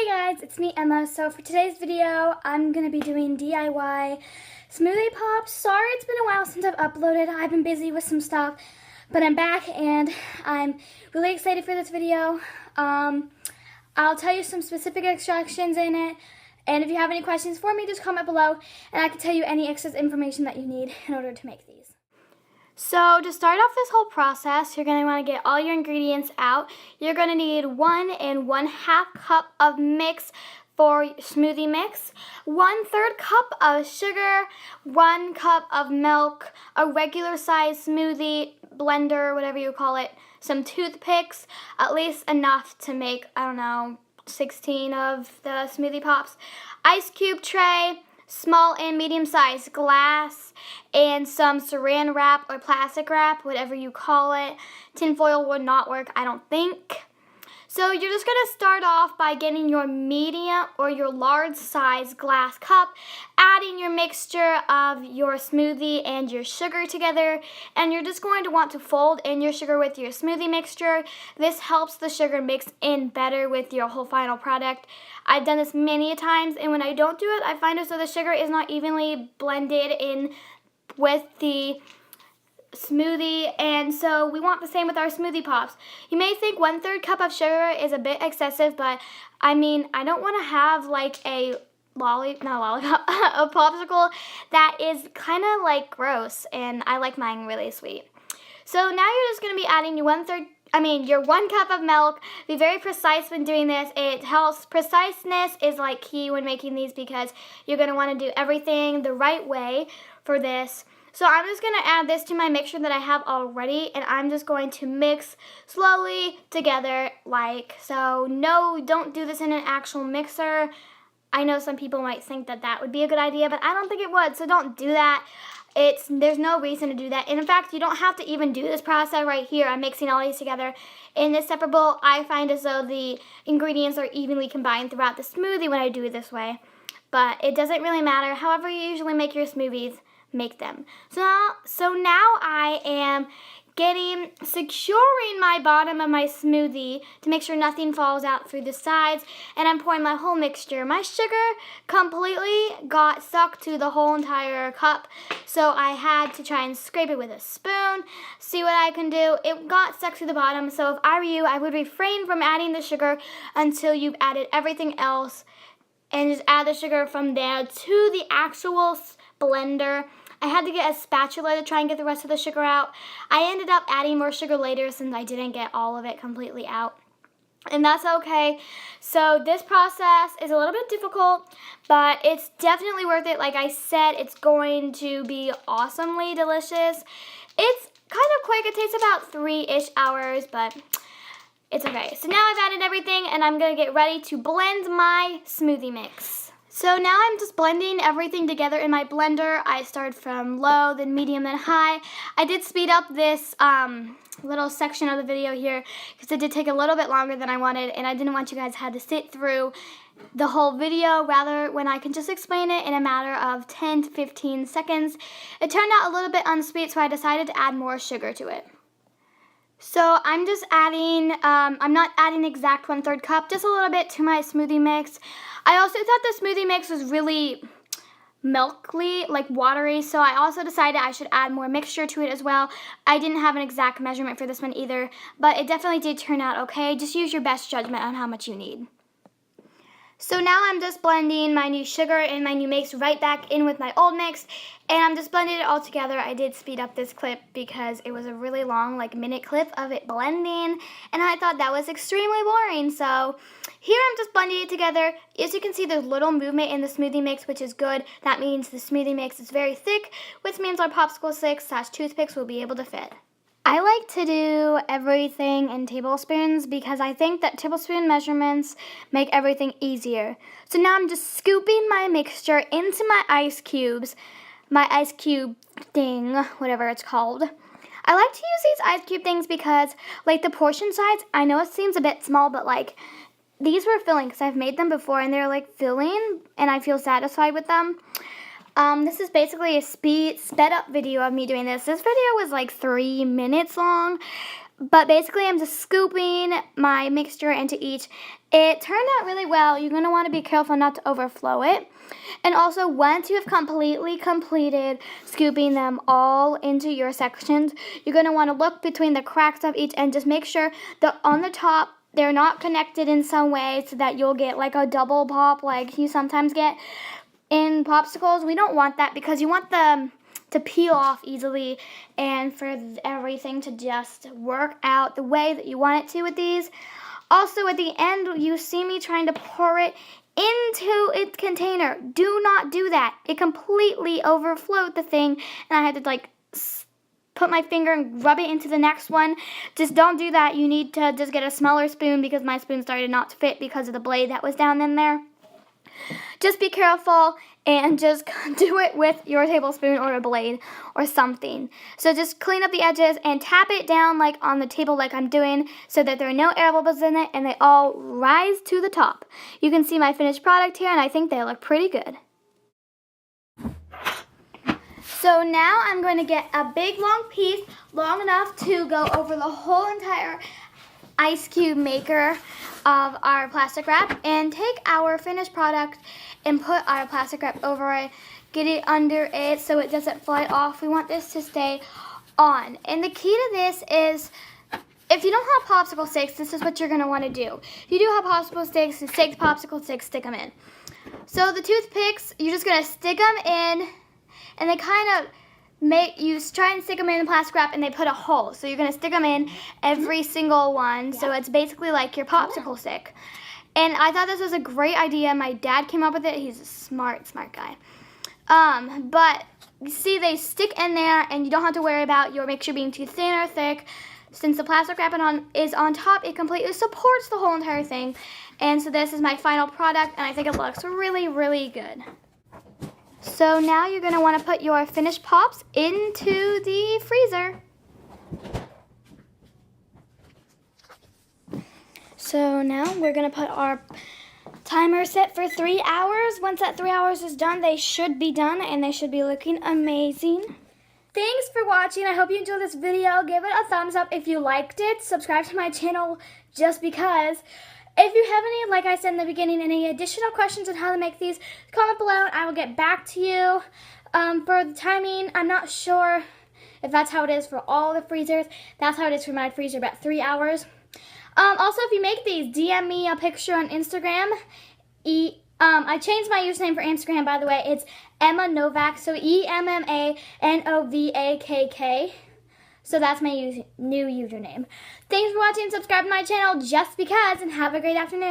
Hi guys, it's me Emma. So for today's video, I'm going to be doing DIY Smoothie Pops. Sorry it's been a while since I've uploaded. I've been busy with some stuff, but I'm back and I'm really excited for this video. I'll tell you some specific instructions in it, and if you have any questions for me, just comment below and I can tell you any extra information that you need in order to make these. So to start off this whole process, you're going to want to get all your ingredients out. You're going to need 1 1/2 cup of mix for smoothie mix, 1/3 cup of sugar, 1 cup of milk, a regular size smoothie blender, whatever you call it, some toothpicks, at least enough to make, 16 of the Smoothie Pops, ice cube tray, small and medium sized glass, and some saran wrap or plastic wrap, whatever you call it. Tinfoil would not work, I don't think. So you're just going to start off by getting your medium or your large size glass cup, adding your mixture of your smoothie and your sugar together, and you're just going to want to fold in your sugar with your smoothie mixture. This helps the sugar mix in better with your whole final product. I've done this many times, and when I don't do it, I find as though the sugar is not evenly blended in with the smoothie, and so we want the same with our Smoothie Pops. You may think 1/3 cup of sugar is a bit excessive, but I don't want to have like a a popsicle that is kind of like gross, and I like mine really sweet. So now you're just going to be adding your 1 cup of milk. Be very precise when doing this. It helps. Preciseness is like key when making these because you're going to want to do everything the right way for this. So I'm just going to add this to my mixture that I have already, and I'm just going to mix slowly together like so. No, don't do this in an actual mixer. I know some people might think that that would be a good idea, but I don't think it would, so don't do that. There's no reason to do that. And in fact, you don't have to even do this process right here. I'm mixing all these together in this separate bowl. I find as though the ingredients are evenly combined throughout the smoothie when I do it this way. But it doesn't really matter. However you usually make your smoothies, make them. So now I am securing my bottom of my smoothie to make sure nothing falls out through the sides, and I'm pouring my whole mixture. My sugar completely got stuck to the whole entire cup, so I had to try and scrape it with a spoon, see what I can do. It got stuck to the bottom, so if I were you, I would refrain from adding the sugar until you've added everything else, and just add the sugar from there to the actual blender. I had to get a spatula to try and get the rest of the sugar out. I ended up adding more sugar later since I didn't get all of it completely out, and that's okay. So this process is a little bit difficult, but it's definitely worth it. Like I said, it's going to be awesomely delicious. It's kind of quick. It takes about 3-ish hours, but it's okay. So now I've added everything, and I'm going to get ready to blend my smoothie mix. So now I'm just blending everything together in my blender. I started from low, then medium, then high. I did speed up this little section of the video here because it did take a little bit longer than I wanted, and I didn't want you guys to have to sit through the whole video, rather when I can just explain it in a matter of 10 to 15 seconds. It turned out a little bit unsweet, so I decided to add more sugar to it. So I'm just adding, I'm not adding exact 1/3 cup, just a little bit to my smoothie mix. I also thought the smoothie mix was really milky, like watery, so I also decided I should add more mixture to it as well. I didn't have an exact measurement for this one either, but it definitely did turn out okay. Just use your best judgment on how much you need. So now I'm just blending my new sugar and my new mix right back in with my old mix, and I'm just blending it all together. I did speed up this clip because it was a really long, minute clip of it blending, and I thought that was extremely boring. So here I'm just blending it together. As you can see, there's little movement in the smoothie mix, which is good. That means the smoothie mix is very thick, which means our popsicle sticks/toothpicks will be able to fit. I like to do everything in tablespoons because I think that tablespoon measurements make everything easier. So now I'm just scooping my mixture into my ice cubes, my ice cube thing, whatever it's called. I like to use these ice cube things because, the portion size, I know it seems a bit small, but, these were filling because I've made them before, and they're, filling, and I feel satisfied with them. This is basically a sped up video of me doing this. This video was 3 minutes long. But basically, I'm just scooping my mixture into each. It turned out really well. You're going to want to be careful not to overflow it. And also, once you have completely completed scooping them all into your sections, you're going to want to look between the cracks of each and just make sure that on the top, they're not connected in some way so that you'll get like a double pop like you sometimes get in popsicles. We don't want that because you want them to peel off easily and for everything to just work out the way that you want it to with these. Also, at the end, you see me trying to pour it into its container. Do not do that. It completely overflowed the thing, and I had to like put my finger and rub it into the next one. Just don't do that. You need to just get a smaller spoon because my spoon started not to fit because of the blade that was down in there. Just be careful and just do it with your tablespoon or a blade or something. So just clean up the edges and tap it down like on the table like I'm doing so that there are no air bubbles in it and they all rise to the top. You can see my finished product here and I think they look pretty good. So now I'm going to get a big long piece, long enough to go over the whole entire ice cube maker of our plastic wrap, and take our finished product and put our plastic wrap over it, get it under it so it doesn't fly off. We want this to stay on. And the key to this is, if you don't have popsicle sticks, this is what you're going to want to do. If you do have popsicle sticks, take the popsicle sticks, stick them in. So the toothpicks, you're just going to stick them in, and they kind of you try and stick them in the plastic wrap and they put a hole. So you're going to stick them in every single one. So it's basically like your popsicle stick. And I thought this was a great idea. My dad came up with it. He's a smart guy. But you see they stick in there and you don't have to worry about your mixture being too thin or thick. Since the plastic wrap is on top, it completely supports the whole entire thing. And so this is my final product and I think it looks really, really good. So now you're going to want to put your finished pops into the freezer. So now we're going to put our timer set for 3 hours. Once that 3 hours is done, they should be done and they should be looking amazing. Thanks for watching. I hope you enjoyed this video. Give it a thumbs up if you liked it. Subscribe to my channel just because. If you have any, like I said in the beginning, any additional questions on how to make these, comment below and I will get back to you. For the timing, I'm not sure if that's how it is for all the freezers. That's how it is for my freezer, about 3 hours. Also, if you make these, DM me a picture on Instagram. I changed my username for Instagram, by the way. It's Emma Novak, so EMMANOVAKK. So that's my new username. Thanks for watching. Subscribe to my channel just because, and have a great afternoon.